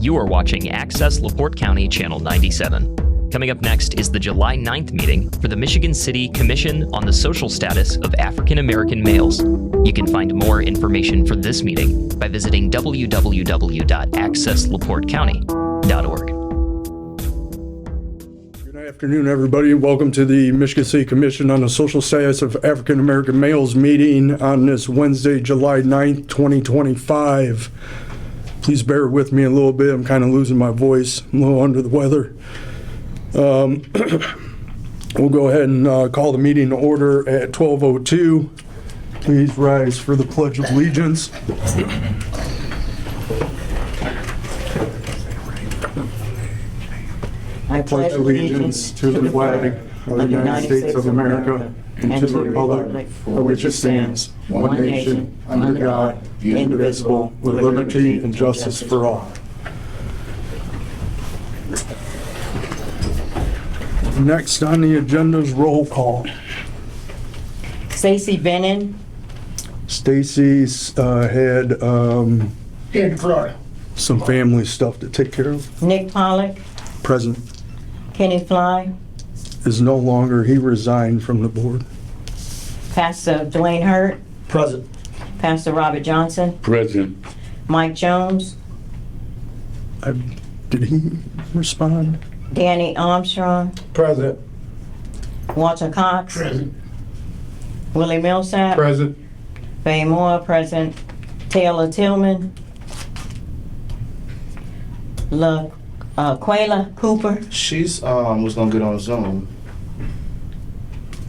You are watching Access LaPorte County Channel 97. Coming up next is the July 9th meeting for the Michigan City Commission on the Social Status of African American Males. You can find more information for this meeting by visiting www.accesslaportecounty.org. Good afternoon, everybody. Welcome to the Michigan City Commission on the Social Status of African American Males meeting on this Wednesday, July 9th, 2025. Please bear with me a little bit. I'm kind of losing my voice. I'm a little under the weather. We'll go ahead and call the meeting to order at 12:02. Please rise for the Pledge of Allegiance. I pledge allegiance to the flag of the United States of America and to the republic for which it stands, one nation, under God, indivisible, with liberty and justice for all. Next on the agenda is roll call. Stacy Bennon, Stacy's had In Florida. some family stuff to take care of. Nick Pollock, Present Kenny Fly, is no longer, he resigned from the board. Pastor Dwayne Hurt, Present. Pastor Robert Johnson, Present. Mike Jones, Did he respond? Danny Armstrong, Present. Walter Cox, Present. Willie Millsap, Present. Fay Moore, present, Taylor Tillman, Quayla Cooper, She's was gonna get on Zoom.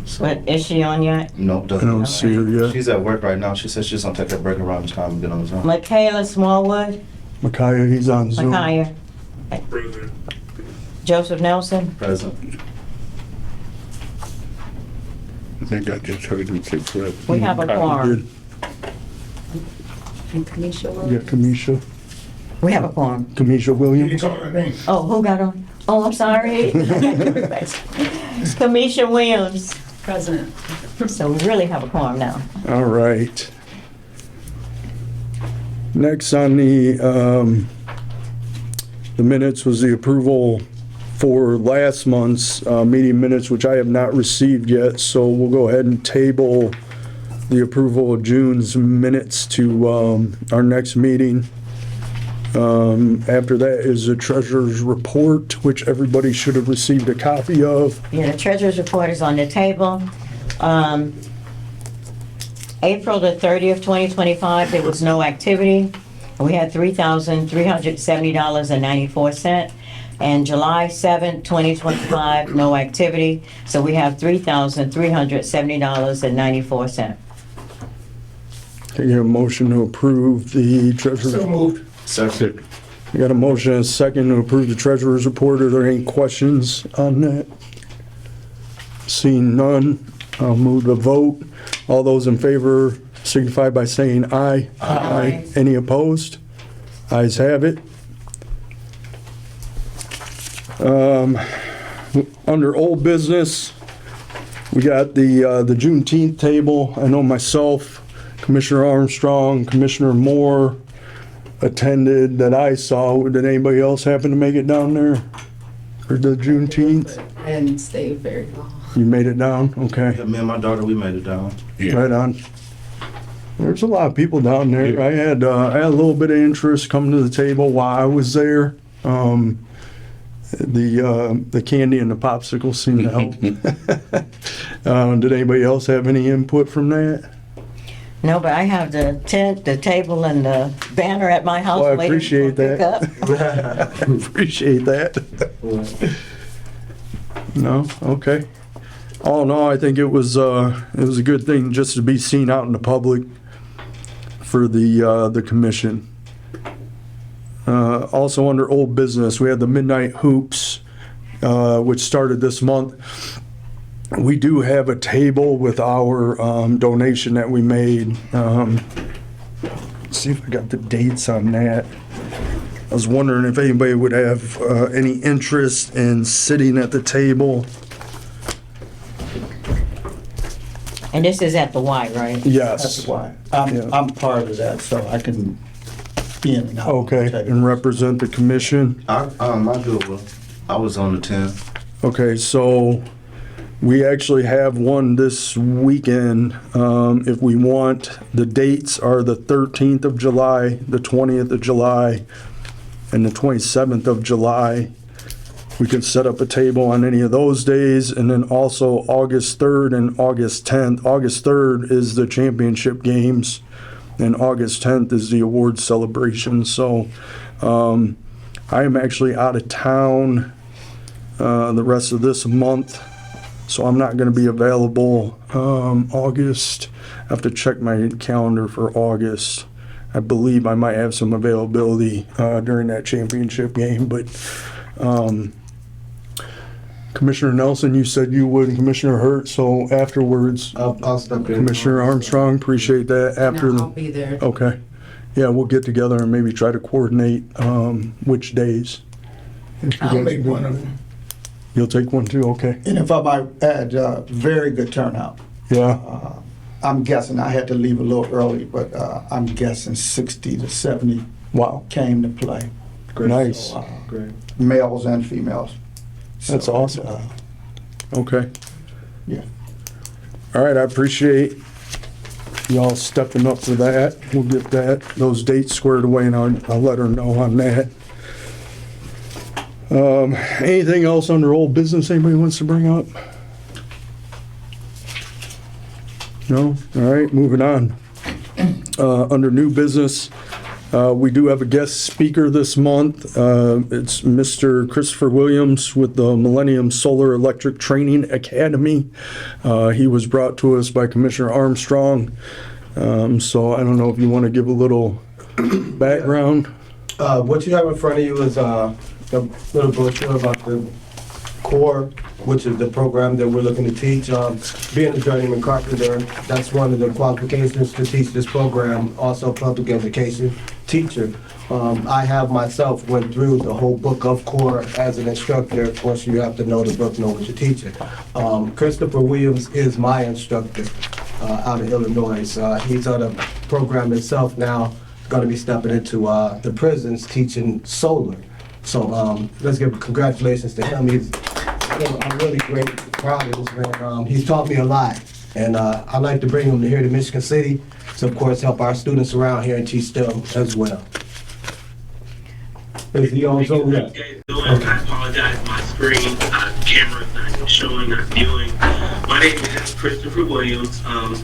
So, but is she on yet? nope, I doesn't. don't see her yet. She's at work right now. She says she's gonna take her break around this time and get on Zoom. Michaela Smallwood, Micaiah, he's on Zoom. Micaiah, Joseph Nelson, Present. I think I just heard him say present. we have a quorum. Yeah, Kamisha. We have a quorum. Kamisha Williams. Oh, who got on? Oh, I'm sorry. Kamisha Williams. President. So we really have a quorum now. All right. Next on the minutes was the approval for last month's meeting minutes, which I have not received yet. So we'll go ahead and table the approval of June's minutes to our next meeting. After that is the treasurer's report, which everybody should have received a copy of. Yeah, the treasurer's report is on the table. April the 30th, 2025, there was no activity. We had $3,370.94. And July 7th, 2025, no activity. So we have $3,370.94. Can I get a motion to approve the treasurer's? So moved. Second. I got a motion and a second to approve the treasurer's report. Are there any questions on that? Seeing none, I'll move the vote. All those in favor signify by saying aye. Aye. Any opposed? Ayes have it. Under old business, we got the Juneteenth table. I know myself, Commissioner Armstrong, Commissioner Moore attended that I saw. Did anybody else happen to make it down there for the Juneteenth? And stay very long. You made it down? Okay, Yeah, me and my daughter, we made it down. right on. There's a lot of people down there. I had a little bit of interest coming to the table while I was there. The candy and the popsicles seemed to help. Did anybody else have any input from that? No, but I have the tent, the table, and the banner at my house. Well, I waiting for appreciate that. pickup. Appreciate that. No, okay. All in all, I think it was a good thing just to be seen out in the public for the commission. Also under old business, we had the Midnight Hoops, which started this month. We do have a table with our donation that we made. Let's see if I got the dates on that. I was wondering if anybody would have any interest in sitting at the table. And this is at the Y, right? Yes. That's why. Yeah. I'm part of that, so I can in and out. Okay, and represent the commission. I do it well. I was on the 10. Okay, so we actually have one this weekend. If we want, the dates are the 13th of July, the 20th of July, and the 27th of July. We can set up a table on any of those days, and then also August 3rd and August 10th. August 3rd is the championship games, and August 10th is the awards celebration. So I am actually out of town the rest of this month, so I'm not going to be available August. I have to check my calendar for August. I believe I might have some availability during that championship game, but Commissioner Nelson, you said you would, and Commissioner Hurt, so afterwards, I'll step in. Commissioner Armstrong, appreciate that. After No, I'll the be there. Okay. Yeah, we'll get together and maybe try to coordinate which days. I'll make one of them. You'll take one too, okay? And if I might add, very good turnout. Yeah, I'm guessing, I had to leave a little early, but I'm guessing 60 to 70 wow, came to play. nice. So, males and females. That's So, awesome. Okay. Yeah. All right, I appreciate y'all stepping up for that. We'll get those dates squared away, and I'll let her know on that. Anything else under old business anybody wants to bring up? No? All right, moving on. Under new business, we do have a guest speaker this month. It's Mr. Christopher Williams with the Millennium Solar Electric Training Academy. He was brought to us by Commissioner Armstrong. So I don't know if you want to give a little background. What you have in front of you is a little brochure about the core, which is the program that we're looking to teach. Being a journeyman carpenter, that's one of the qualifications to teach this program. Also, public education teacher. I have myself went through the whole book of core as an instructor. Of course, you have to know the book, know what you're teaching. Christopher Williams is my instructor out of Illinois. He's on the program itself now, going to be stepping into the prisons teaching solar. So let's give congratulations to him. I'm really great, proud of this man. He's taught me a lot, and I'd like to bring him here to Michigan City to, of course, help our students around here and teach them as well. Is he on Zoom? How you guys doing? I apologize, my screen, camera's not showing, not viewing. My name is Christopher Williams, and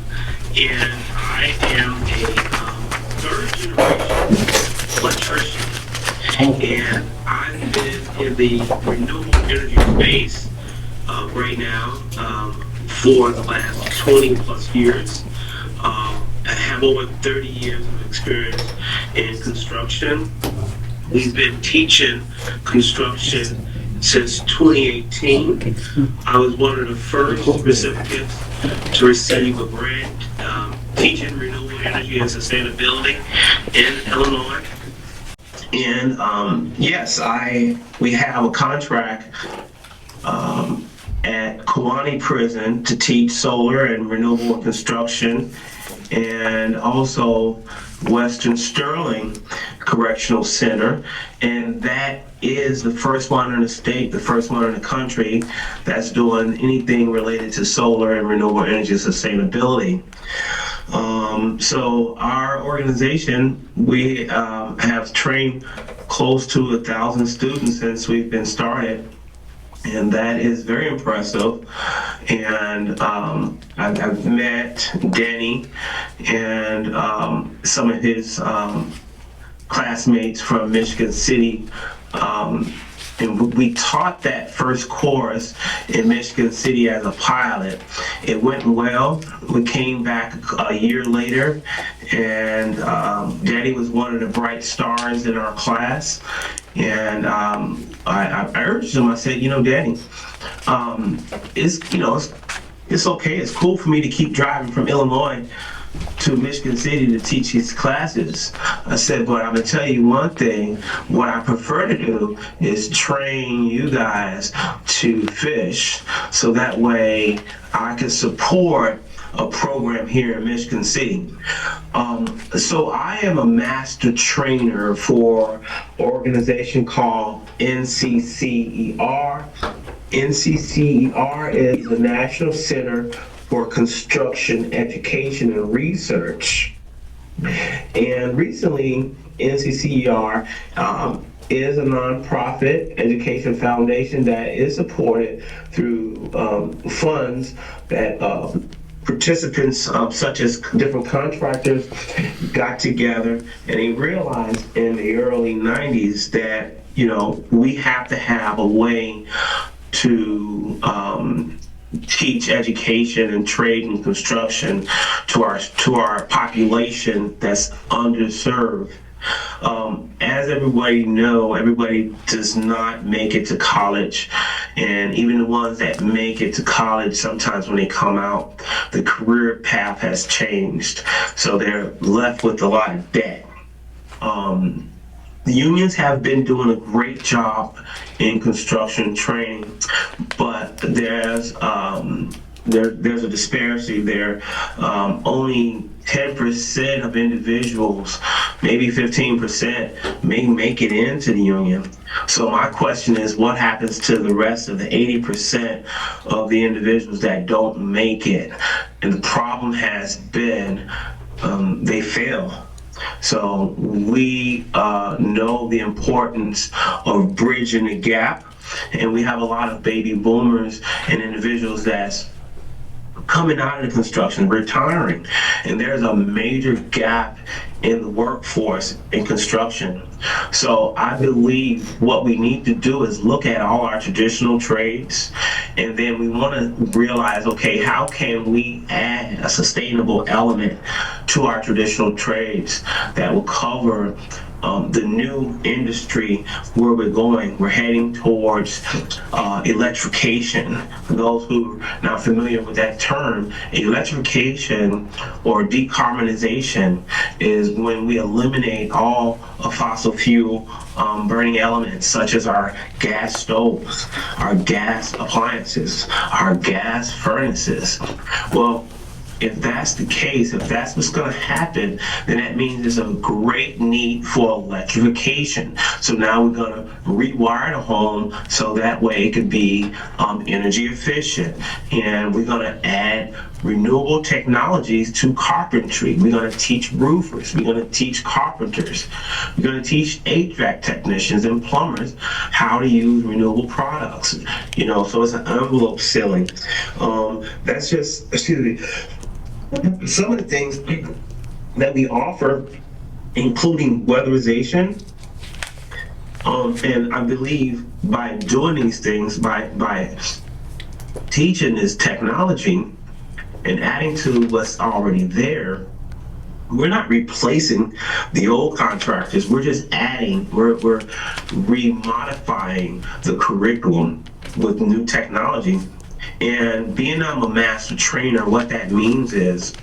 I am a third generation electrician. And I've been in the renewable energy space right now for the last 20 plus years. I have over 30 years of experience in construction. We've been teaching construction since 2018. I was one of the first recipients to receive a grant teaching renewable energy and sustainability in Illinois. And yes, we have a contract at Kewanee Prison to teach solar and renewable construction, and also Western Sterling Correctional Center, and that is the first one in the state, the first one in the country that's doing anything related to solar and renewable energy sustainability. So our organization, we have trained close to 1,000 students since we've been started, and that is very impressive. And I've met Danny and some of his classmates from Michigan City, and we taught that first course in Michigan City as a pilot. It went well. We came back a year later, and Danny was one of the bright stars in our class. And I urged him, I said, Danny, it's okay. It's cool for me to keep driving from Illinois to Michigan City to teach his classes. I said, but I'm gonna tell you one thing, what I prefer to do is train you guys to fish, so that way I can support a program here in Michigan City. So I am a master trainer for an organization called NCCER. NCCER is the National Center for Construction Education and Research. And recently, NCCER is a nonprofit education foundation that is supported through funds that participants such as different contractors got together, and they realized in the early 90s that, you know, we have to have a way to teach education and trade and construction to our population that's underserved. As everybody know, everybody does not make it to college, and even the ones that make it to college, sometimes when they come out, the career path has changed, so they're left with a lot of debt. The unions have been doing a great job in construction training, but there's a disparity there. Only 10% of individuals, maybe 15%, may make it into the union. So my question is, what happens to the rest of the 80% of the individuals that don't make it? And the problem has been they fail. So we know the importance of bridging the gap, and we have a lot of baby boomers and individuals that's coming out of the construction, retiring, and there's a major gap in the workforce in construction. So I believe what we need to do is look at all our traditional trades, and then we want to realize, okay, how can we add a sustainable element to our traditional trades that will cover the new industry where we're going. We're heading towards electrification. For those who are not familiar with that term, electrification or decarbonization is when we eliminate all of fossil fuel burning elements such as our gas stoves, our gas appliances, our gas furnaces. Well, if that's the case, if that's what's going to happen, then that means there's a great need for electrification. So now we're going to rewire the home so that way it could be energy efficient. And we're going to add renewable technologies to carpentry. We're going to teach roofers. We're going to teach carpenters. We're going to teach HVAC technicians and plumbers how to use renewable products. You know, so it's an envelope ceiling. That's just, excuse me, some of the things that we offer, including weatherization. And I believe by doing these things, by teaching this technology and adding to what's already there, we're not replacing the old contractors. We're just adding, we're remodifying the curriculum with new technology. And being I'm a master trainer, what that means is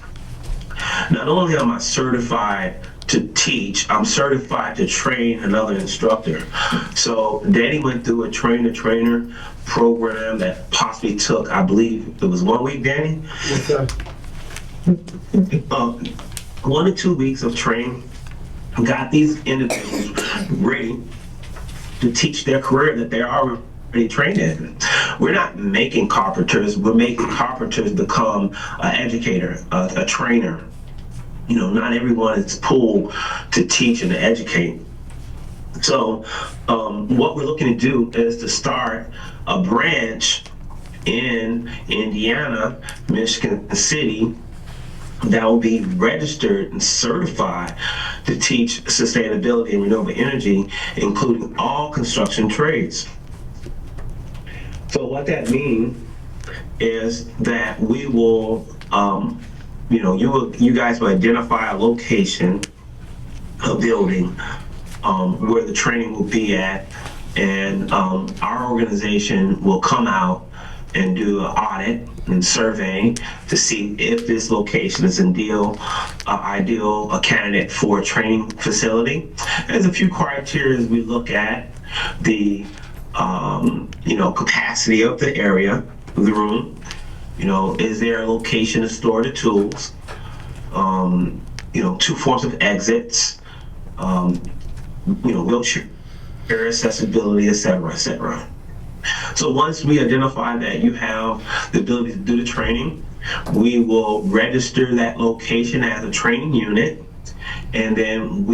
not only am I certified to teach, I'm certified to train another instructor. So Danny went through a trainer program that possibly took, I believe it was 1 week, Danny? Yes, sir. 1 to 2 weeks of training, got these individuals ready to teach their career that they're already trained in. We're not making carpenters, we're making carpenters become an educator, a trainer. You know, not everyone is pulled to teach and to educate. So what we're looking to do is to start a branch in Indiana, Michigan City, that will be registered and certified to teach sustainability and renewable energy, including all construction trades. So what that means is that we will, you guys will identify a location, a building, where the training will be at, and our organization will come out and do an audit and survey to see if this location is ideal, a candidate for a training facility. There's a few criteria we look at: the capacity of the area, of the room, Is there a location to store the tools? 2 forms of exits, wheelchair accessibility, et cetera, et cetera. So once we identify that you have the ability to do the training, we will register that location as a training unit. And then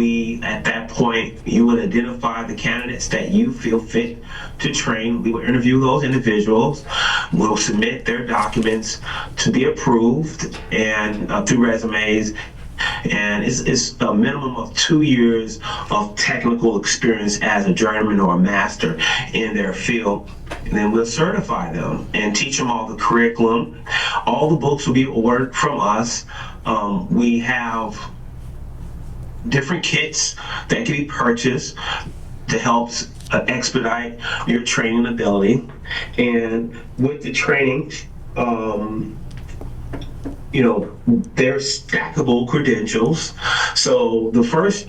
at that point, you would identify the candidates that you feel fit to train. We will interview those individuals. We'll submit their documents to be approved and through resumes. And it's a minimum of 2 years of technical experience as a journeyman or a master in their field. And then we'll certify them and teach them all the curriculum. All the books will be ordered from us. We have different kits that can be purchased to help expedite your training ability. And with the training, there's stackable credentials. So the first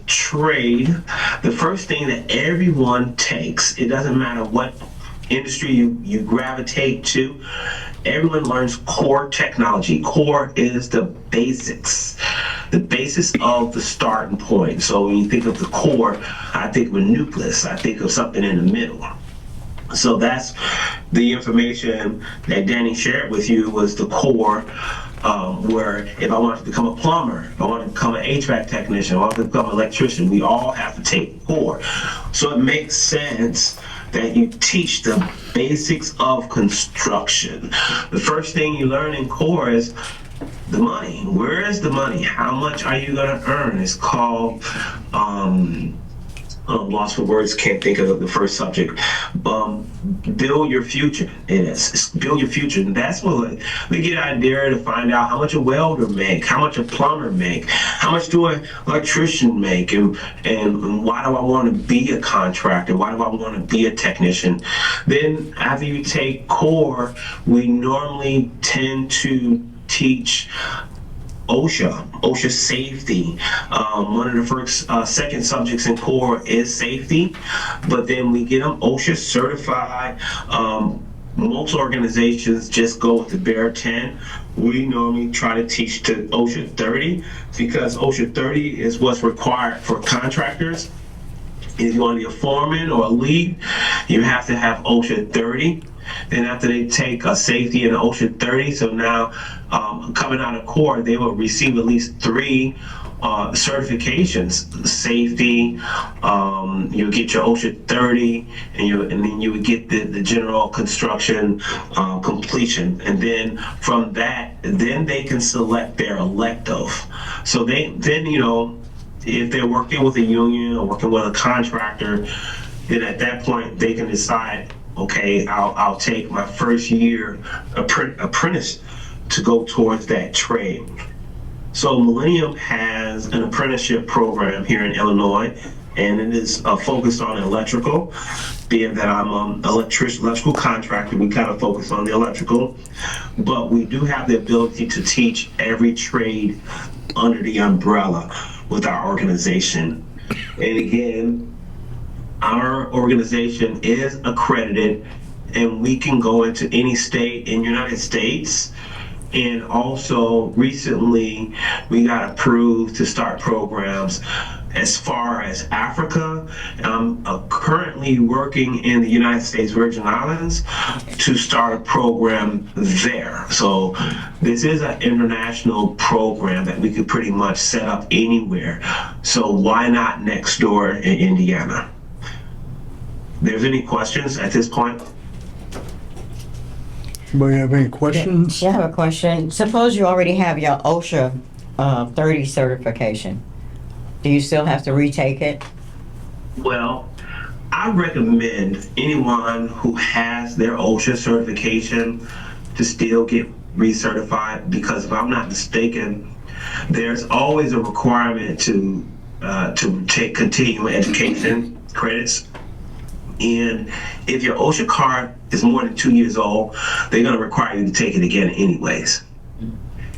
thing that everyone takes, it doesn't matter what industry you gravitate to, everyone learns core technology. Core is the basics of the starting point. So when you think of the core, I think of a nucleus, I think of something in the middle. So that's the information that Danny shared with you, was the core, where if I want to become a plumber, if I want to become an HVAC technician, if I want to become an electrician, we all have to take core. So it makes sense that you teach the basics of construction. The first thing you learn in core is the money. Where is the money? How much are you gonna earn? It's called, lost for words, can't think of the first subject. Build your future. It's build your future. And that's what we get out there to find out how much a welder make, how much a plumber make, how much do an electrician make, and why do I want to be a contractor? Why do I want to be a technician? Then after you take core, we normally tend to teach OSHA safety. One of the first, second subjects in core is safety, but then we get them OSHA certified. Most organizations just go with the bare 10. We normally try to teach to OSHA 30 because OSHA 30 is what's required for contractors. If you want to be a foreman or a lead, you have to have OSHA 30. Then after they take a safety and an OSHA 30, so now coming out of core, they will receive at least 3 certifications. Safety, you'll get your OSHA 30, and then you would get the general construction completion. And then from that, then they can select their elective. So then, if they're working with a union or working with a contractor, then at that point they can decide, okay, I'll take my first year apprentice to go towards that trade. So Millennium has an apprenticeship program here in Illinois, and it is focused on electrical. Being that I'm an electrical contractor, we kind of focus on the electrical, but we do have the ability to teach every trade under the umbrella with our organization. And again, our organization is accredited, and we can go into any state in the United States. And also recently we got approved to start programs as far as Africa. I'm currently working in the United States Virgin Islands to start a program there. So this is an international program that we could pretty much set up anywhere. So why not next door in Indiana? There's any questions at this point? Anybody have any questions? Yeah, I have a question. Suppose you already have your OSHA 30 certification. Do you still have to retake it? Well, I recommend anyone who has their OSHA certification to still get recertified, because if I'm not mistaken, there's always a requirement to take continuing education credits. And if your OSHA card is more than 2 years old, they're going to require you to take it again anyways.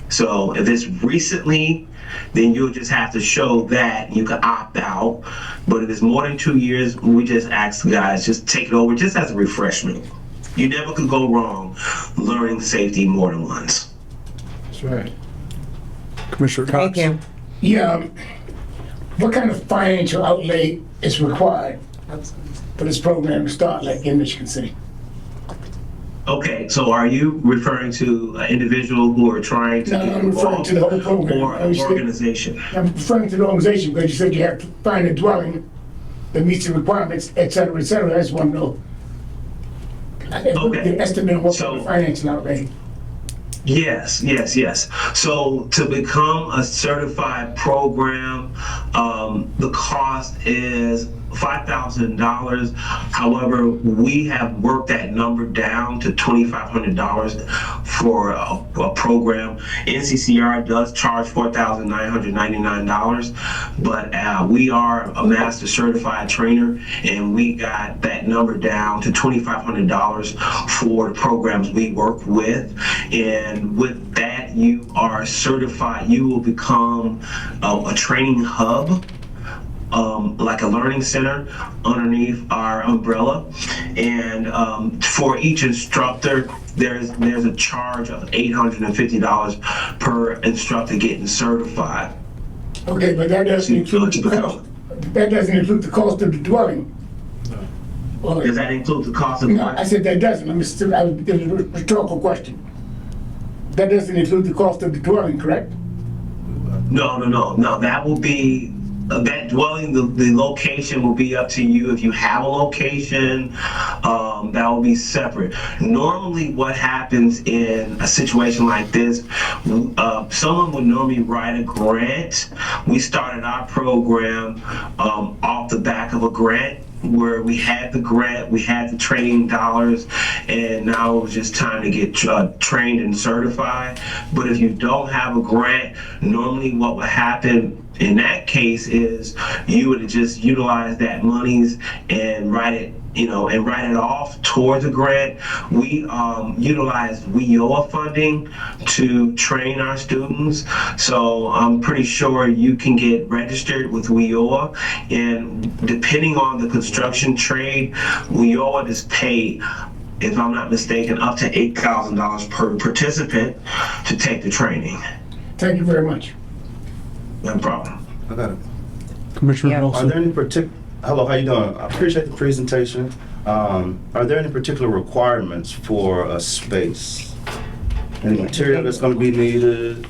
So if it's recently, then you'll just have to show that you can opt out. But if it's more than 2 years, we just ask guys, just take it over just as a refreshment. You never could go wrong learning safety more than once. That's right. Commissioner Cox. Thank you. Yeah, what kind of financial outlay is required for this program to start, like in Michigan City? Okay, so are you referring to an individual who are trying to No, get I'm referring involved to the whole program. or an organization? I'm referring to the organization because you said you have to find a dwelling that meets the requirements, et cetera, et cetera. I just want to know. Okay. The estimate of what So- kind of financial outlay. Yes. So to become a certified program, the cost is $5,000. However, we have worked that number down to $2,500 for a program. NCCR does charge $4,999, but we are a master certified trainer, and we got that number down to $2,500 for the programs we work with. And with that, you are certified. You will become a training hub, like a learning center underneath our umbrella. And for each instructor, there's a charge of $850 per instructor getting certified. Okay, but that doesn't include the cost. That doesn't include the cost of the dwelling. Well, Does that include the cost of? no, I said that doesn't. It was a rhetorical question. That doesn't include the cost of the dwelling, correct? No. That will be that dwelling. The location will be up to you. If you have a location, that will be separate. Normally, what happens in a situation like this, someone would normally write a grant. We started our program off the back of a grant, where we had the grant, we had the training dollars, and now it was just time to get trained and certified. But if you don't have a grant, normally what would happen in that case is you would just utilize that monies and write it off towards a grant. We utilize WIOA funding to train our students. So I'm pretty sure you can get registered with WIOA, and depending on the construction trade, WIOA is paid, if I'm not mistaken, up to $8,000 per participant to take the training. Thank you very much. No problem. I got it. Commissioner Yeah. Are Nelson. there any hello, how you doing? I appreciate the presentation. Are there any particular requirements for a space? Any material that's going to be needed,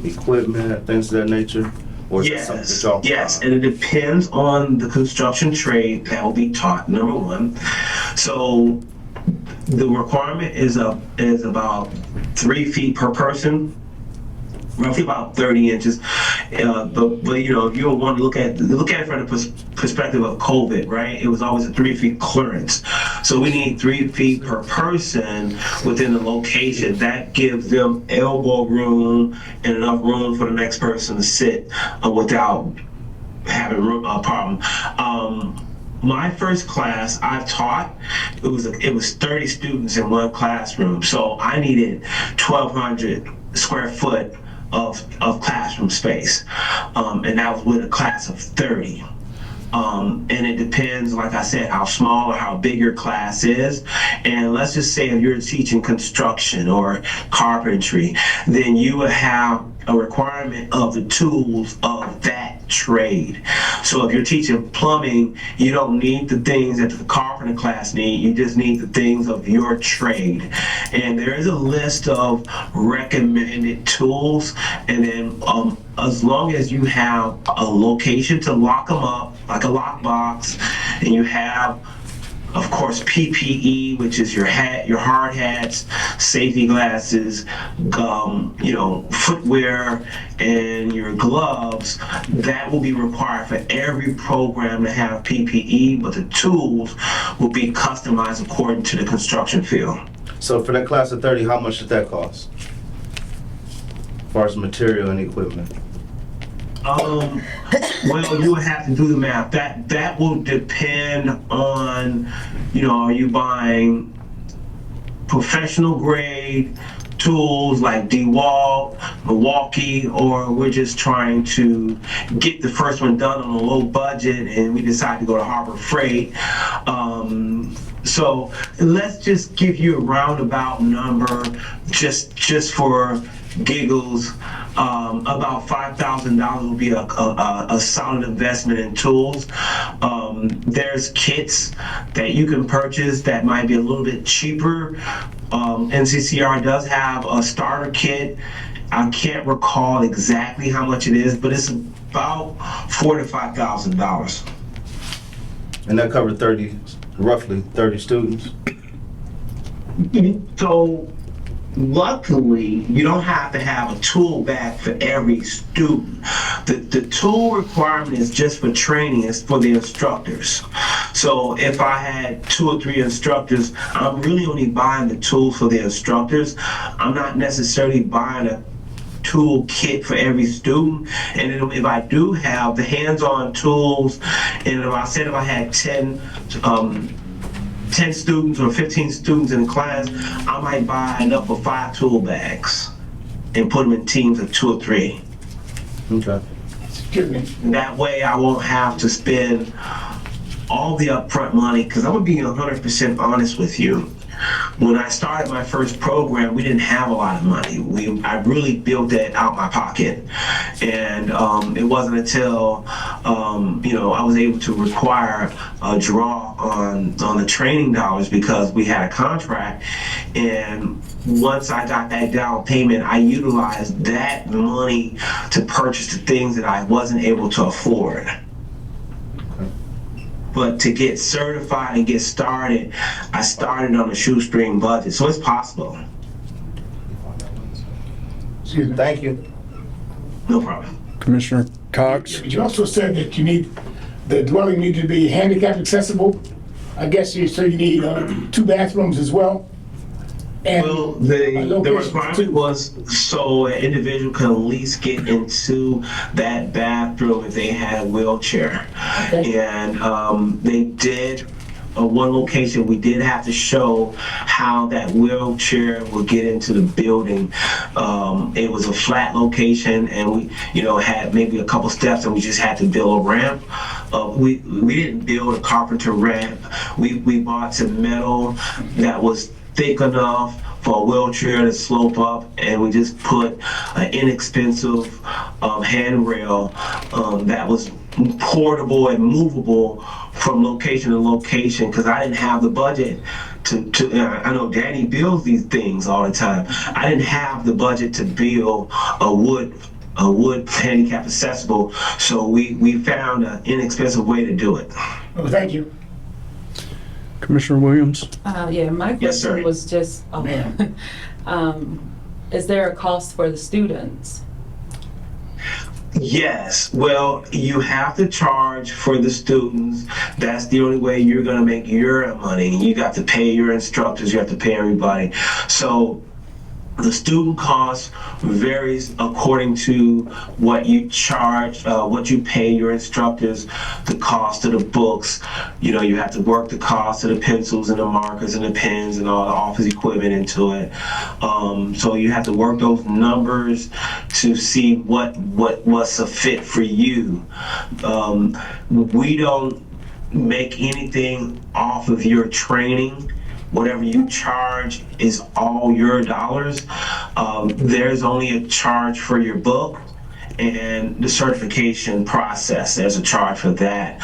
equipment, things of that nature? Or is it something that y'all Yes, and it depends on the construction trade that will be taught, number one. So the requirement is about 3 feet per person, roughly about 30 inches. But you know, if you want to look at it from the perspective of COVID, right? It was always a 3 feet clearance. So we need 3 feet per person within the location. That gives them elbow room and enough room for the next person to sit without having a problem. My first class I've taught, it was 30 students in one classroom. So I needed 1,200 square foot of classroom space, and that was with a class of 30. And it depends, like I said, how small or how big your class is. And let's just say if you're teaching construction or carpentry, then you would have a requirement of the tools of that trade. So if you're teaching plumbing, you don't need the things that the carpenter class need, you just need the things of your trade. And there is a list of recommended tools, and then as long as you have a location to lock them up, like a lockbox, and you have, of course, PPE, which is your hat, your hard hats, safety glasses, footwear, and your gloves, that will be required for every program to have PPE, but the tools will be customized according to the construction field. So for that class of 30, how much does that cost? As far as material and equipment? Well, you would have to do the math. That will depend on, are you buying professional grade tools like DeWalt, Milwaukee, or we're just trying to get the first one done on a low budget and we decide to go to Harbor Freight. So let's just give you a roundabout number, just for giggles. About $5,000 will be a solid investment in tools. There's kits that you can purchase that might be a little bit cheaper. NCCR does have a starter kit. I can't recall exactly how much it is, but it's about $4,000 to $5,000. And that covered roughly 30 students? So luckily, you don't have to have a tool bag for every student. The tool requirement is just for training, it's for the instructors. So if I had 2 or 3 instructors, I'm really only buying the tools for the instructors. I'm not necessarily buying a tool kit for every student. And then if I do have the hands-on tools, and if I had 10 students or 15 students in class, I might buy enough of 5 tool bags and put them in teams of 2 or 3. Okay. Excuse me. That way I won't have to spend all the upfront money, because I'm gonna be 100% honest with you. When I started my first program, we didn't have a lot of money. I really built that out my pocket, and it wasn't until I was able to require a draw on the training dollars because we had a contract. And once I got that down payment, I utilized that money to purchase the things that I wasn't able to afford. But to get certified and get started, I started on a shoestring budget, so it's possible. Excuse me. Thank you. No problem. Commissioner Cox? But you also said that the dwelling needed to be handicap accessible. I guess you need 2 bathrooms as well. And Well, a the location requirement too. was so an individual could at least get into that bathroom if they had a wheelchair. Okay. And they did, one location, we did have to show how that wheelchair would get into the building. It was a flat location, and we, had maybe a couple steps, and we just had to build a ramp. We didn't build a carpenter ramp. We bought some metal that was thick enough for a wheelchair to slope up, and we just put an inexpensive handrail that was portable and movable from location to location, because I didn't have the budget to I know Danny builds these things all the time. I didn't have the budget to build a wood handicap accessible, so we found an inexpensive way to do it. Oh, thank you. Commissioner Williams? Yeah, my Yes, sir. question was just, is there a cost for the students? Yes, well, you have to charge for the students. That's the only way you're gonna make your money. You got to pay your instructors, you have to pay everybody. So the student cost varies according to what you charge, what you pay your instructors, the cost of the books. You have to work the cost of the pencils and the markers and the pens and all the office equipment into it. So you have to work those numbers to see what's a fit for you. We don't make anything off of your training. Whatever you charge is all your dollars. There's only a charge for your book and the certification process. There's a charge for that.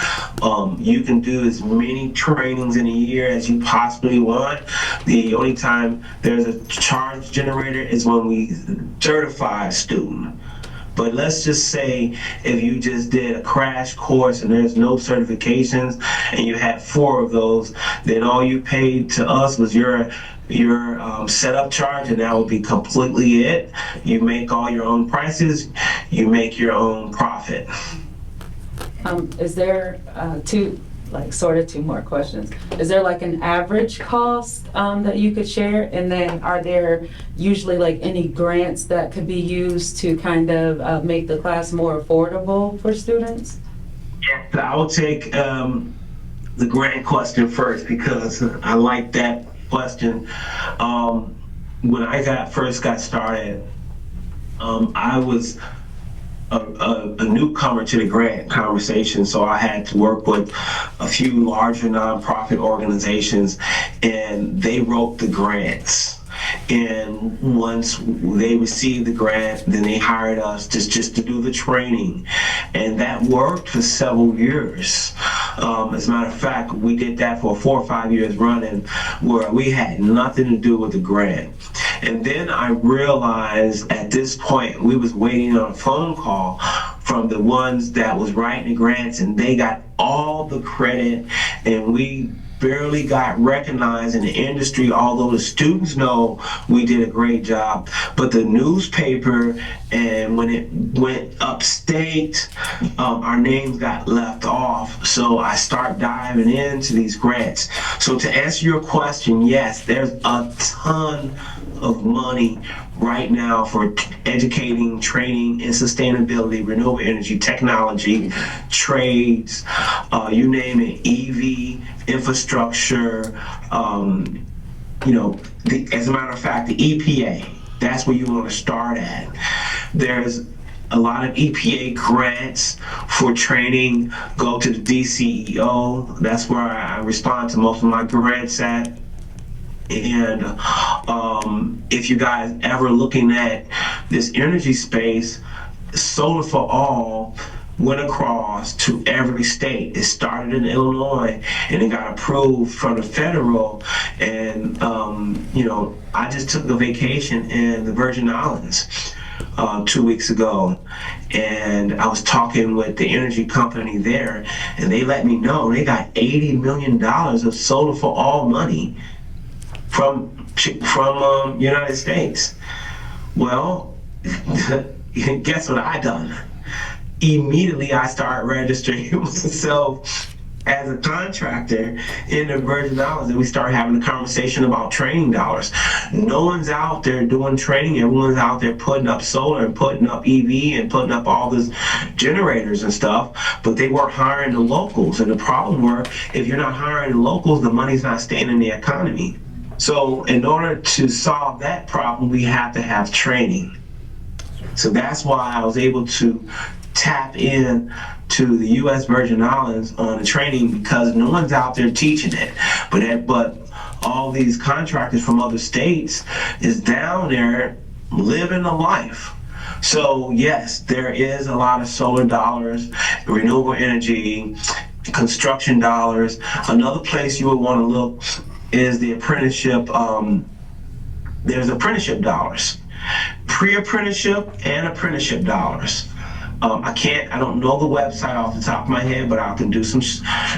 You can do as many trainings in a year as you possibly want. The only time there's a charge generator is when we certify a student. But let's just say if you just did a crash course and there's no certifications and you had 4 of those, then all you paid to us was your setup charge, and that would be completely it. You make all your own prices, you make your own profit. Is there two more questions? Is there like an average cost that you could share? And then are there usually like any grants that could be used to kind of make the class more affordable for students? I will take the grant question first because I like that question. When I first got started, I was a newcomer to the grant conversation, so I had to work with a few larger nonprofit organizations, and they wrote the grants. And once they received the grant, then they hired us just to do the training. And that worked for several years. As a matter of fact, we did that for 4 or 5 years running, where we had nothing to do with the grant. And then I realized at this point, we was waiting on a phone call from the ones that was writing the grants, and they got all the credit, and we barely got recognized in the industry, although the students know we did a great job. But the newspaper, and when it went upstate, our names got left off. So I start diving into these grants. So to answer your question, yes, there's a ton of money right now for educating, training in sustainability, renewable energy, technology, trades, you name it, EV, infrastructure, as a matter of fact, the EPA, that's where you want to start at. There's a lot of EPA grants for training. Go to the DCEO, that's where I respond to most of my grants at. And if you guys ever looking at this energy space, Solar for All went across to every state. It started in Illinois and it got approved from the federal. And I just took a vacation in the Virgin Islands 2 weeks ago, and I was talking with the energy company there, and they let me know they got $80 million of Solar for All money from United States. Well, guess what I done? Immediately I started registering myself as a contractor in the Virgin Islands, and we started having a conversation about training dollars. No one's out there doing training. Everyone's out there putting up solar and putting up EV and putting up all these generators and stuff, but they weren't hiring the locals. And the problem were, if you're not hiring the locals, the money's not staying in the economy. So in order to solve that problem, we have to have training. So that's why I was able to tap in to the U.S. Virgin Islands on the training, because no one's out there teaching it. But all these contractors from other states is down there living a life. So yes, there is a lot of solar dollars, renewable energy, construction dollars. Another place you would want to look is the apprenticeship. There's apprenticeship dollars, pre-apprenticeship and apprenticeship dollars. I don't know the website off the top of my head, but I can do some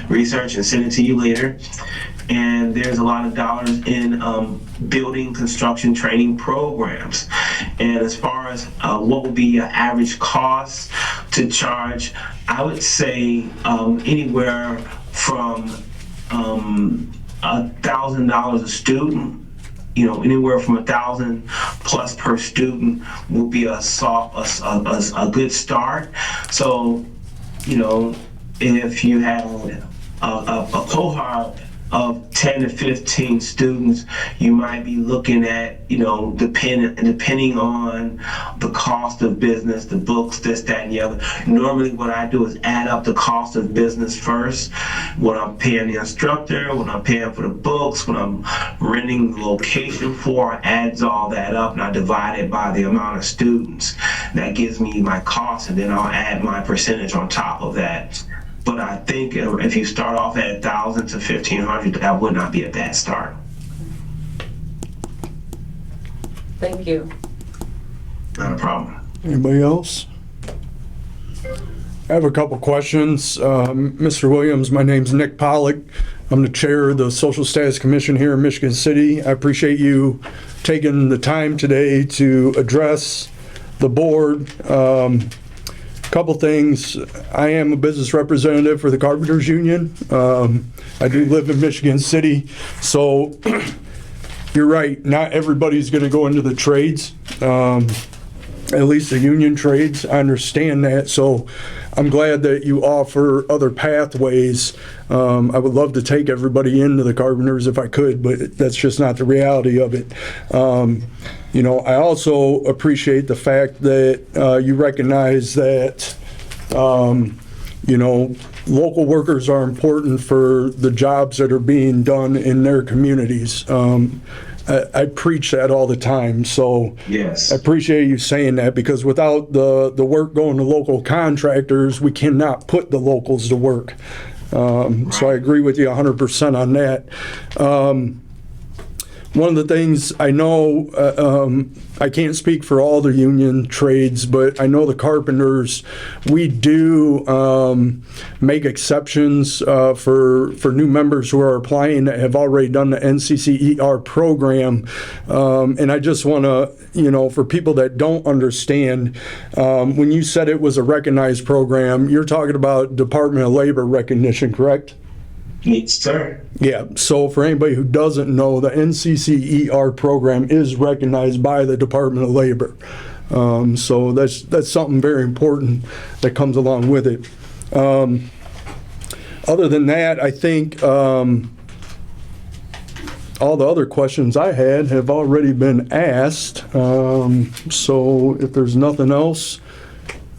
research and send it to you later. And there's a lot of dollars in building construction training programs. And as far as what would be an average cost to charge, I would say anywhere from $1,000 a student. Anywhere from 1,000 plus per student will be a good start. So, if you have a cohort of 10 to 15 students, you might be looking at, depending on the cost of business, the books, this, that, and the other. Normally what I do is add up the cost of business first, what I'm paying the instructor, what I'm paying for the books, what I'm renting the location for, adds all that up, and I divide it by the amount of students. That gives me my cost, and then I'll add my percentage on top of that. But I think if you start off at 1,000 to 1,500, that would not be a bad start. Thank you. Not a problem. Anybody else? I have a couple questions. Mr. Williams, my name's Nick Pollock. I'm the chair of the Social Status Commission here in Michigan City. I appreciate you taking the time today to address the board. Couple things. I am a business representative for the Carpenters Union. I do live in Michigan City, so you're right, not everybody's going to go into the trades, at least the union trades. I understand that, so I'm glad that you offer other pathways. I would love to take everybody into the Carpenters if I could, but that's just not the reality of it. You know, I also appreciate the fact that you recognize that, you know, local workers are important for the jobs that are being done in their communities. I preach that all the time, so Yes. I appreciate you saying that, because without the work going to local contractors, we cannot put the locals to work. So I agree with you 100% on that. One of the things I know, I can't speak for all the union trades, but I know the carpenters, we do make exceptions for new members who are applying that have already done the NCCER program. And I just want to, you know, for people that don't understand, when you said it was a recognized program, you're talking about Department of Labor recognition, correct? Yes, sir. Yeah, so for anybody who doesn't know, the NCCER program is recognized by the Department of Labor. So that's something very important that comes along with it. Other than that, I think all the other questions I had have already been asked. So if there's nothing else,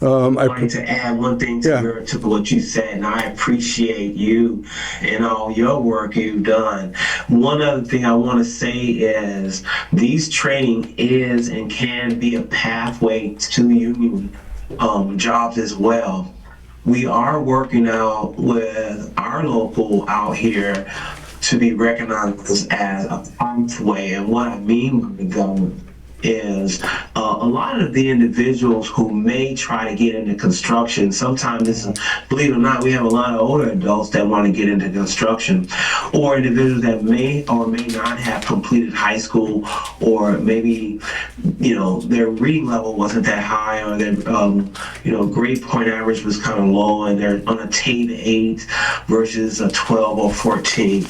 I'd like to add one thing to what you said, and I appreciate you and all your work you've done. One other thing I want to say is these training is and can be a pathway to union jobs as well. We are working out with our local out here to be recognized as a pathway, and what I mean by the government is a lot of the individuals who may try to get into construction, sometimes this is, believe it or not, we have a lot of older adults that want to get into construction, or individuals that may or may not have completed high school, or maybe, you know, their reading level wasn't that high, or their, you know, grade point average was kind of low, and they're on a TABE 8 versus a 12 or 14.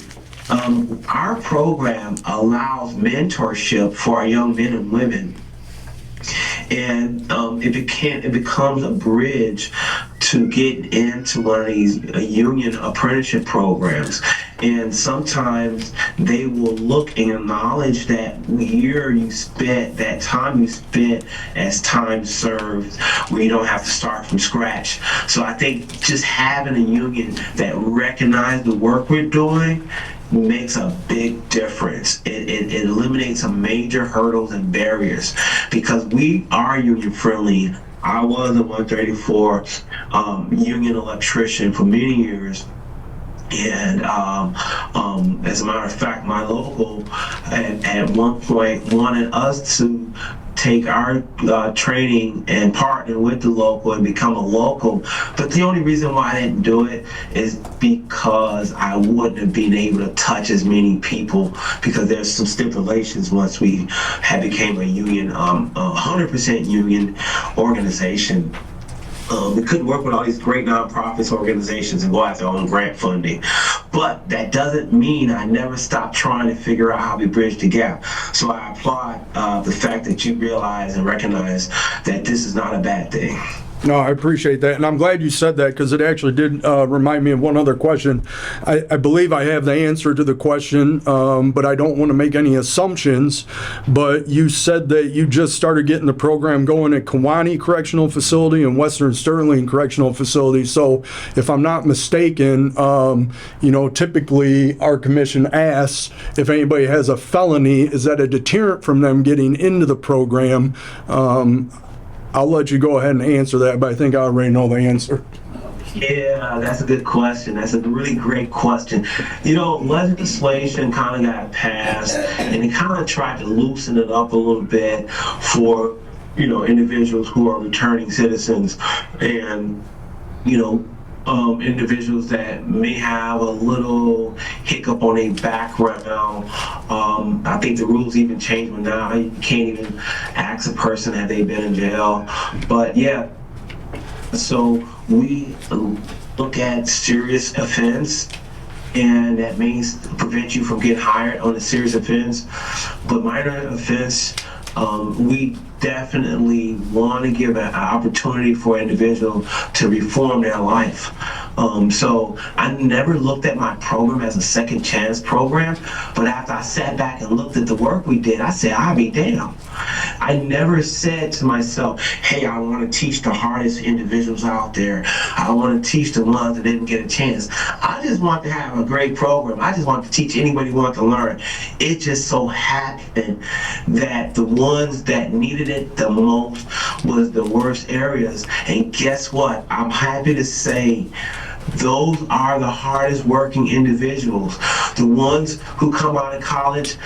Our program allows mentorship for our young men and women, and it becomes a bridge to get into one of these union apprenticeship programs. And sometimes they will look and acknowledge that year you spent, that time you spent as time served, where you don't have to start from scratch. So I think just having a union that recognizes the work we're doing makes a big difference. It eliminates some major hurdles and barriers, because we are union friendly. I was a 134 union electrician for many years. And as a matter of fact, my local at one point wanted us to take our training and partner with the local and become a local. But the only reason why I didn't do it is because I wouldn't have been able to touch as many people, because there's some stipulations once we had became a union, 100% union organization. We couldn't work with all these great nonprofits organizations and go after our own grant funding. But that doesn't mean I never stopped trying to figure out how we bridge the gap. So I applaud the fact that you realize and recognize that this is not a bad thing. No, I appreciate that, and I'm glad you said that, because it actually did remind me of one other question. I believe I have the answer to the question, but I don't want to make any assumptions. But you said that you just started getting the program going at Kewanee Correctional Facility and Western Sterling Correctional Facility. So if I'm not mistaken, you know, typically our commission asks if anybody has a felony, is that a deterrent from them getting into the program? I'll let you go ahead and answer that, but I think I already know the answer. Yeah, that's a good question. That's a really great question. You know, legislation kind of got passed, and it kind of tried to loosen it up a little bit for, you know, individuals who are returning citizens, and, you know, individuals that may have a little hiccup on their background. I think the rules even changed, but now you can't even ask a person have they been in jail. But yeah, so we look at serious offense, and that means prevent you from getting hired on a serious offense. But minor offense, we definitely want to give an opportunity for an individual to reform their life. So I never looked at my program as a second chance program, but after I sat back and looked at the work we did, I said, I'll be damned. I never said to myself, hey, I want to teach the hardest individuals out there. I want to teach the ones that didn't get a chance. I just want to have a great program. I just want to teach anybody who wants to learn. It just so happened that the ones that needed it the most was the worst areas. And guess what? I'm happy to say those are the hardest working individuals. The ones who come out of college,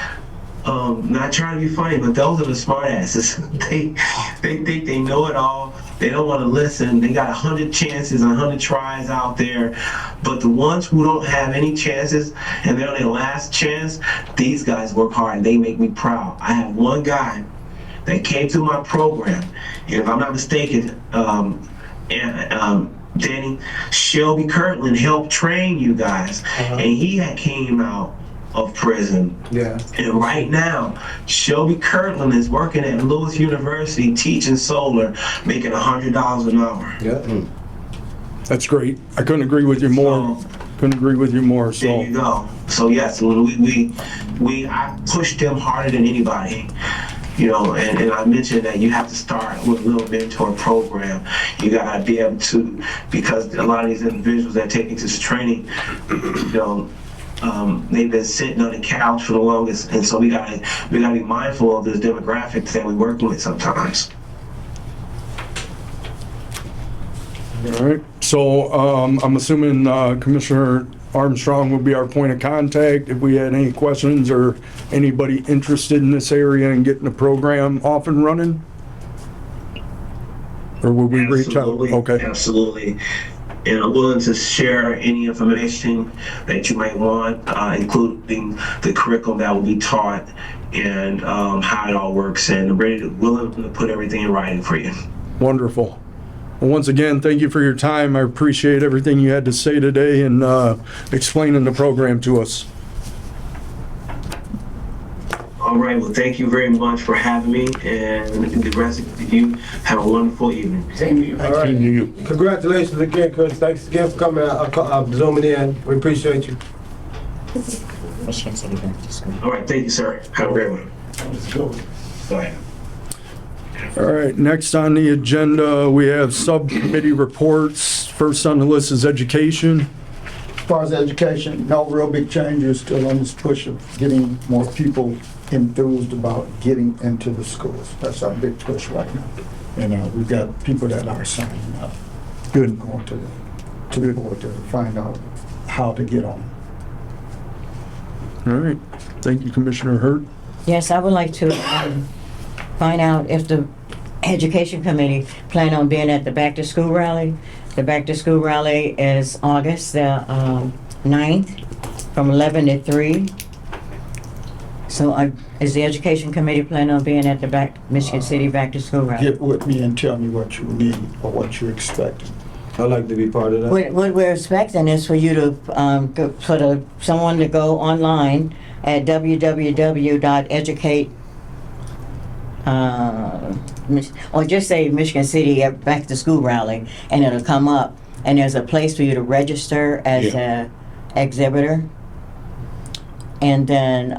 not trying to be funny, but those are the smart asses. They think they know it all. They don't want to listen. They got 100 chances and 100 tries out there. But the ones who don't have any chances and they're on their last chance, these guys work hard. They make me proud. I have one guy that came through my program, and if I'm not mistaken, Danny, Shelby Kirtland helped train you guys, and he had came out of prison. Yeah. And right now, Shelby Kirtland is working at Lewis University teaching solar, making $100 an hour. Yeah. That's great. I couldn't agree with you more. Couldn't agree with you more, so. There you go. So yes, when I pushed them harder than anybody. You know, and I mentioned that you have to start with a little mentor program. You gotta be able to, because a lot of these individuals that take into this training, you know, they've been sitting on the couch for the longest, and so we gotta be mindful of this demographic that we're working with sometimes. All right, so I'm assuming Commissioner Armstrong will be our point of contact if we had any questions or anybody interested in this area and getting the program off and running? Or will we reach out? Absolutely, Okay. absolutely. And I'm willing to share any information that you might want, including the curriculum that will be taught and how it all works, and I'm willing to put everything in writing for you. Wonderful. Well, once again, thank you for your time. I appreciate everything you had to say today and explaining the program to us. All right, well, thank you very much for having me, and the rest of you have a wonderful evening. Same to you. All right. Congratulations again, Chris. Thanks again for coming out, zooming in. We appreciate you. Michigan City Back to School. All right, thank you, sir. Have a great one. Let's go. Go ahead. All right, next on the agenda, we have subcommittee reports. First on the list is education. As far as education, no real big changes, still on this push of getting more people enthused about getting into the schools. That's our big push right now. And we've got people that are signing up. Good. Going to the board to find out how to get on. All right, thank you, Commissioner Hurt. Yes, I would like to find out if the Education Committee plan on being at the Back to School rally. The Back to School rally is August the 9th from 11 to 3. So is the Education Committee plan on being at the Michigan City Back to School rally? Get with me and tell me what you need or what you're expecting. I'd like to be part of that. What we're expecting is for you to, someone to go online at www.educate, or just say Michigan City Back to School rally, and it'll come up, and there's a place for you to register as a exhibitor. And then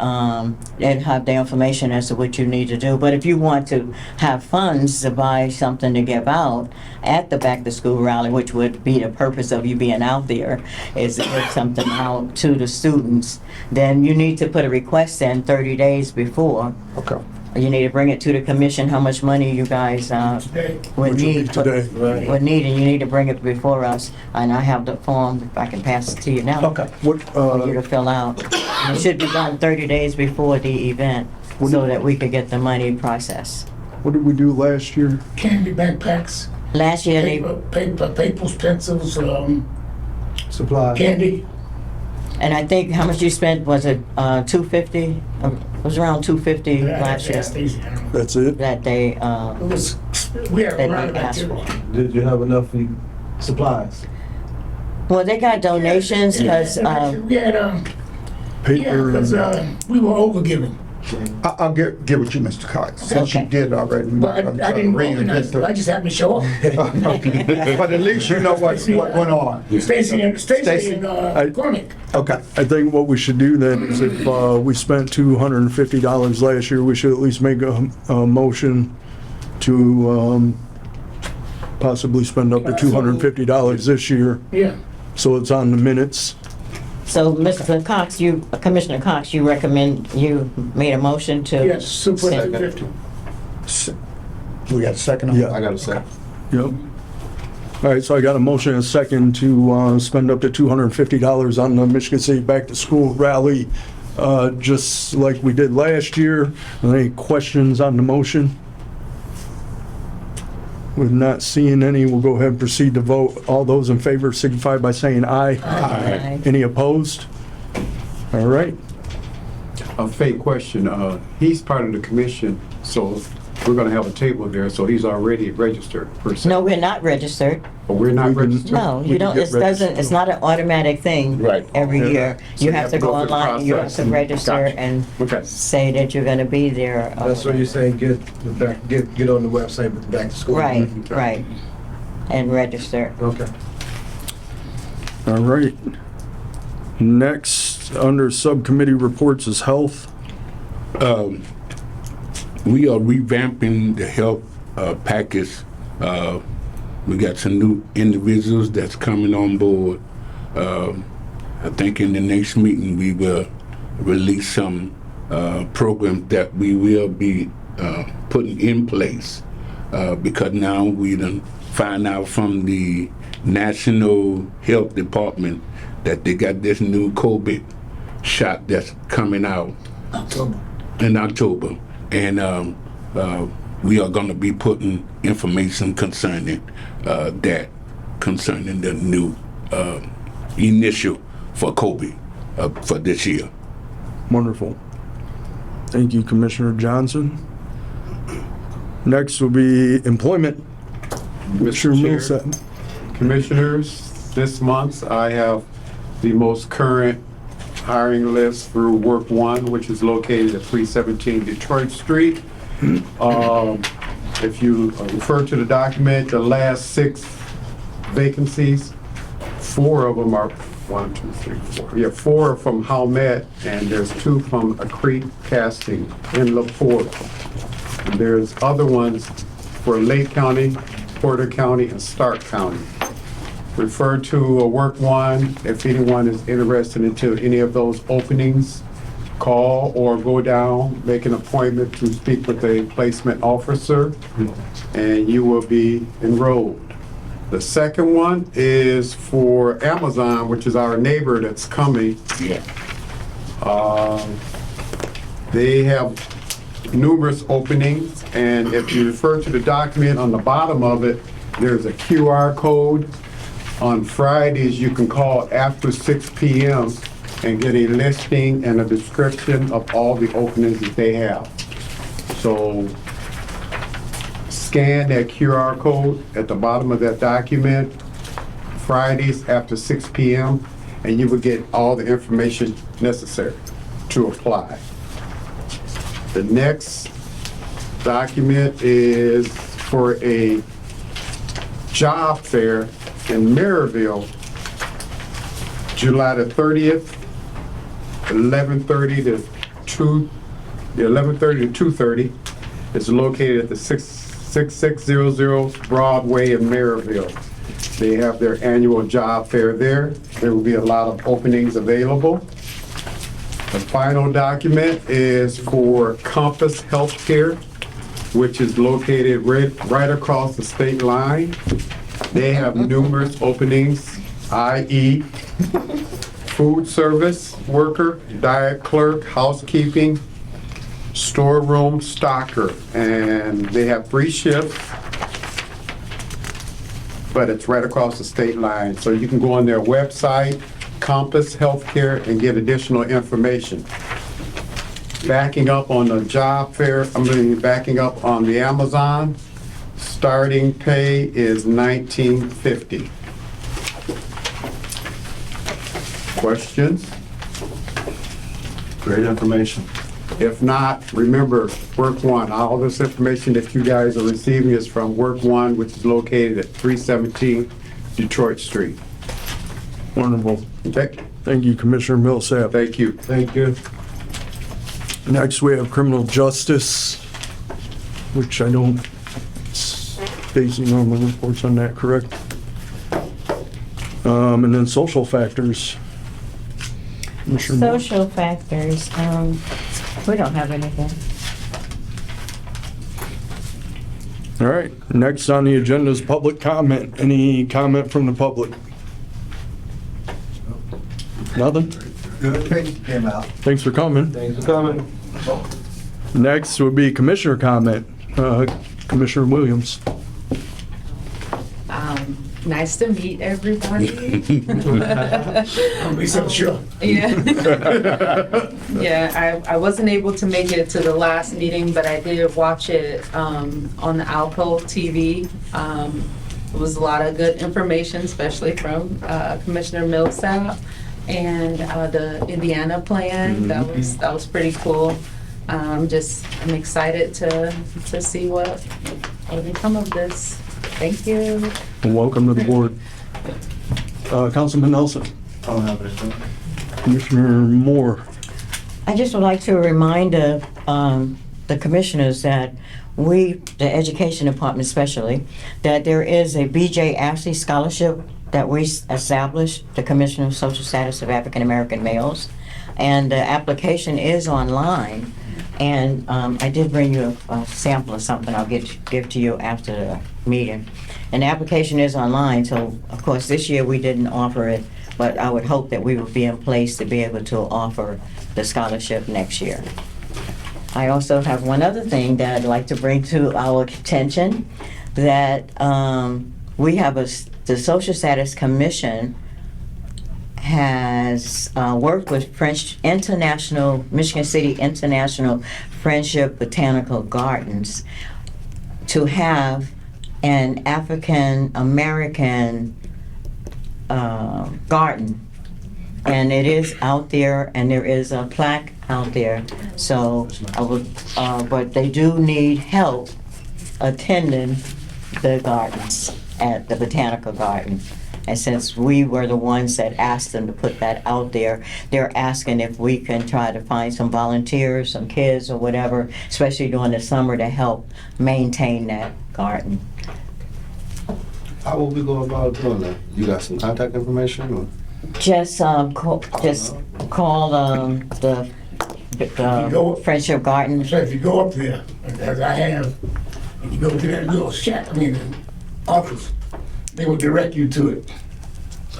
they'd have the information as to what you need to do. But if you want to have funds to buy something to give out at the Back to School rally, which would be the purpose of you being out there, is to give something out to the students, then you need to put a request in 30 days before. Okay. You need to bring it to the commission, how much money you guys Today. would Which will be need. today. Right. Would need, and you need to bring it before us. And I have the form, if I can pass it to you now. Okay. What, For you to fill out. And it should be done 30 days before the event, so that we could get the money processed. what did we do last year? Candy backpacks, Last year, papers, pencils, Supply. candy. and I think, how much you spent, was it $250? It was around $250 last year That's it? that they, It was, we had That a we asked for. Did you have enough supplies? well, they got donations, because, We had, Paper, because we were overgiving. I'll get with you, Mr. Cox, since you Okay. did already. But I didn't organize it, I just happened to show up. But at least you know what went on. Stacy and Stacy, Cornick. Okay. I think what we should do then is if we spent $250 last year, we should at least make a motion to possibly spend up to $250 this year, Yeah. so it's on the minutes. So, Mr. Cox, Commissioner Cox, you made a motion to? Yes, super 50. We got a second on Yeah. that? I got a second. Yep. All right, so I got a motion and a second to spend up to $250 on the Michigan City Back to School Rally, just like we did last year. Any questions on the motion? With not seeing any, we'll go ahead and proceed to vote. All those in favor signify by saying aye. Aye. Any opposed? All right. A fake question. He's part of the commission, so we're gonna have a table there, so he's already registered per se. No, we're not registered. But we're not registered? No, you don't, get it's not an automatic thing. Right. Every year. So You have to go through the online, you have process to and- register Gotcha. and Okay. say that you're gonna be there. That's what you're saying, get on the website with back to school. Right, right. And register. Okay. All right. Next, under subcommittee reports is health. We are revamping the health package. We got some new individuals that's coming on board. I think in the next meeting we will release some programs that we will be putting in place because now we done find out from the National Health Department that they got this new COVID shot that's coming out in October. And we are going to be putting information concerning that, concerning the new initial for COVID for this year. Wonderful. Thank you, Commissioner Johnson. Next will be employment. Commissioner Chair. Millsap. Commissioners, this month I have the most current hiring list through Work One, which is located at 317 Detroit Street. If you refer to the document, the last 6 vacancies, 4 of them are, 1, 2, 3, 4. Yeah, 4 are from Howmet, and there's 2 from Accrete Casting in LaPorte. And there's other ones for Lake County, Porter County, and Stark County. Refer to Work One if anyone is interested into any of those openings. Call or go down, make an appointment to speak with a placement officer, and you will be enrolled. The second one is for Amazon, which is our neighbor that's coming. They have numerous openings, and if you refer to the document on the bottom of it, there's a QR code. On Fridays, you can call after 6 p.m. and get a listing and a description of all the openings that they have. So scan that QR code at the bottom of that document, Fridays after 6 p.m., and you will get all the information necessary to apply. The next document is for a job fair in Maryville, July the 30th, 11:30 to 2:30. It's located at the 6600 Broadway in Maryville. They have their annual job fair there. There will be a lot of openings available. The final document is for Compass Healthcare, which is located right across the state line. They have numerous openings, i.e. food service worker, diet clerk, housekeeping, storeroom stocker, and they have 3 shifts, but it's right across the state line. So you can go on their website, Compass Healthcare, and get additional information. Backing up on the job fair, backing up on the Amazon, starting pay is $19.50. Questions? Great information. If not, remember, Work One, all this information that you guys are receiving is from Work One, which is located at 317 Detroit Street. Wonderful. Okay, Thank you, Commissioner Millsap. thank you. Thank you. Next, we have criminal justice, which I don't, Stacy normally reports on that, correct? And then social factors. Commissioner Moore. Social factors, we don't have anything. All right, next on the agenda is public comment. Any comment from the public? Nothing? Good, came out. Thanks for coming. Thanks for coming. Next would be commissioner comment. Commissioner Williams. Nice to meet everybody. I'll be so sure. Yeah. Yeah, I wasn't able to make it to the last meeting, but I did watch it on the Alco TV. It was a lot of good information, especially from Commissioner Millsap and the Indiana plan. That was pretty cool. I'm excited to see what will come of this. Thank you. And welcome to the board. Councilman Nelson. I don't have anything. Commissioner Moore. I just would like to remind the commissioners that the education department especially, that there is a B.J. Ashley Scholarship that we established, the Commission of Social Status of African American Males, and the application is online. And I did bring you a sample of something I'll give to you after the meeting. And the application is online, so of course this year we didn't offer it, but I would hope that we would be in place to be able to offer the scholarship next year. I also have one other thing that I'd like to bring to our attention, that we have the Social Status Commission has worked with Michigan City International Friendship Botanical Gardens to have an African American garden. And it is out there, and there is a plaque out there. So but they do need help attending the gardens at the Botanical Garden. And since we were the ones that asked them to put that out there, they're asking if we can try to find some volunteers, some kids or whatever, especially during the summer, to help maintain that garden. How will we go about doing that? You got some contact information or? Just call the Friendship Garden. So if you go up there, as I have, and you go to that little shack, office, they will direct you to it.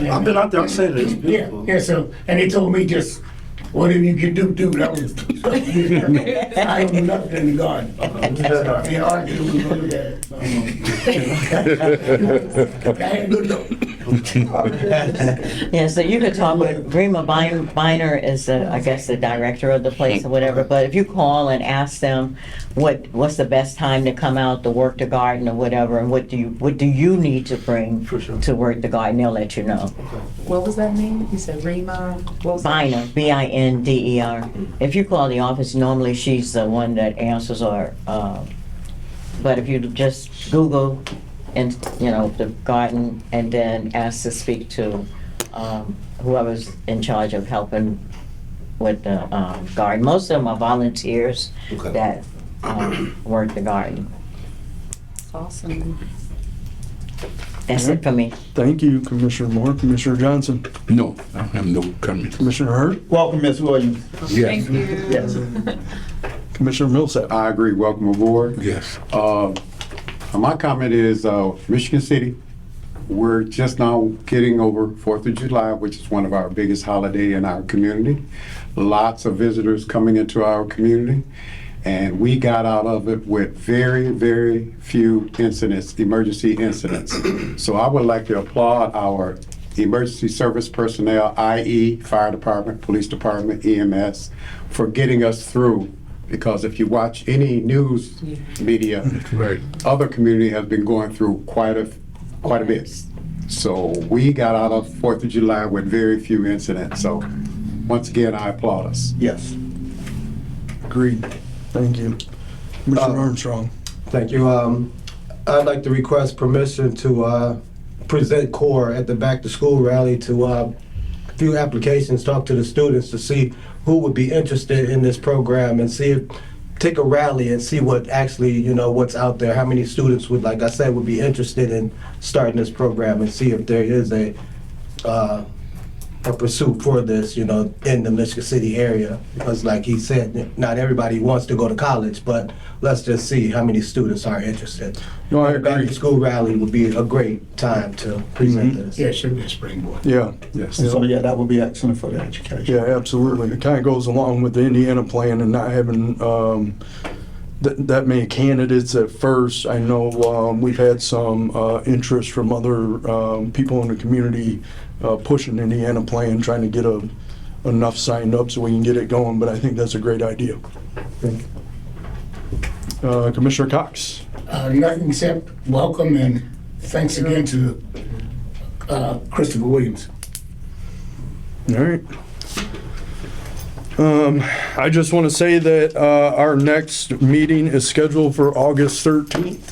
I've been out there, I've seen it, it's beautiful. Yeah, so, and they told me just, whatever you can do, that was, I don't do nothing in the garden. Yeah, all I can do was go look at it. I had a good look. Yeah, so you could talk with Rima Biner is I guess the director of the place or whatever, but if you call and ask them what's the best time to come out to work the garden or whatever, and what do you need to bring to work the garden, they'll let you know. What was that name? You said Rima? What was that? Biner, Binder. If you call the office, normally she's the one that answers, or but if you just Google and the garden and then ask to speak to whoever's in charge of helping with the garden. Most of them are volunteers that work the garden. Awesome. That's it for me. Thank you, Commissioner Moore. Commissioner Johnson. No, I have no comment. Commissioner Hurd. Welcome, Ms. Williams. Yes, Thank you. Yes. Commissioner Millsap. I agree, welcome aboard. yes. My comment is, Michigan City, we're just now getting over 4th of July, which is one of our biggest holiday in our community. Lots of visitors coming into our community, and we got out of it with very, very few incidents, emergency incidents. So I would like to applaud our emergency service personnel, i.e. fire department, police department, EMS, for getting us through. Because if you watch any news media, Right. other community has been going through quite a bit. So we got out of 4th of July with very few incidents. So once again, I applaud us. Yes. Agreed. Thank you. Commissioner Armstrong. Thank you. I'd like to request permission to present CORE at the back to school rally to few applications, talk to the students to see who would be interested in this program and see if, take a rally and see what actually, you know, what's out there, how many students would, like I said, would be interested in starting this program and see if there is a pursuit for this, you know, in the Michigan City area. Because like he said, not everybody wants to go to college, but let's just see how many students are interested. No, I Back agree. to school rally would be a great time to present this. Yeah, it should be a springboard. Yeah. Yes. So, yeah, that would be excellent for the education. Yeah, absolutely. It kind of goes along with the Indiana plan and not having that many candidates at first. I know we've had some interest from other people in the community pushing the Indiana plan, trying to get enough signed up so we can get it going, but I think that's a great idea. Commissioner Cox. Nothing except welcome and thanks again to Christopher Williams. All right. I just want to say that our next meeting is scheduled for August 13th.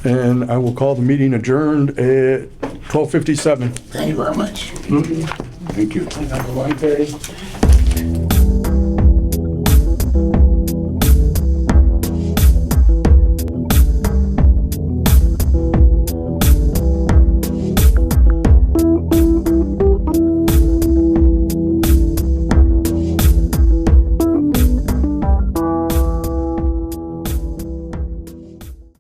And I will call the meeting adjourned at 12:57. Thank you very much. Thank you. Number 130.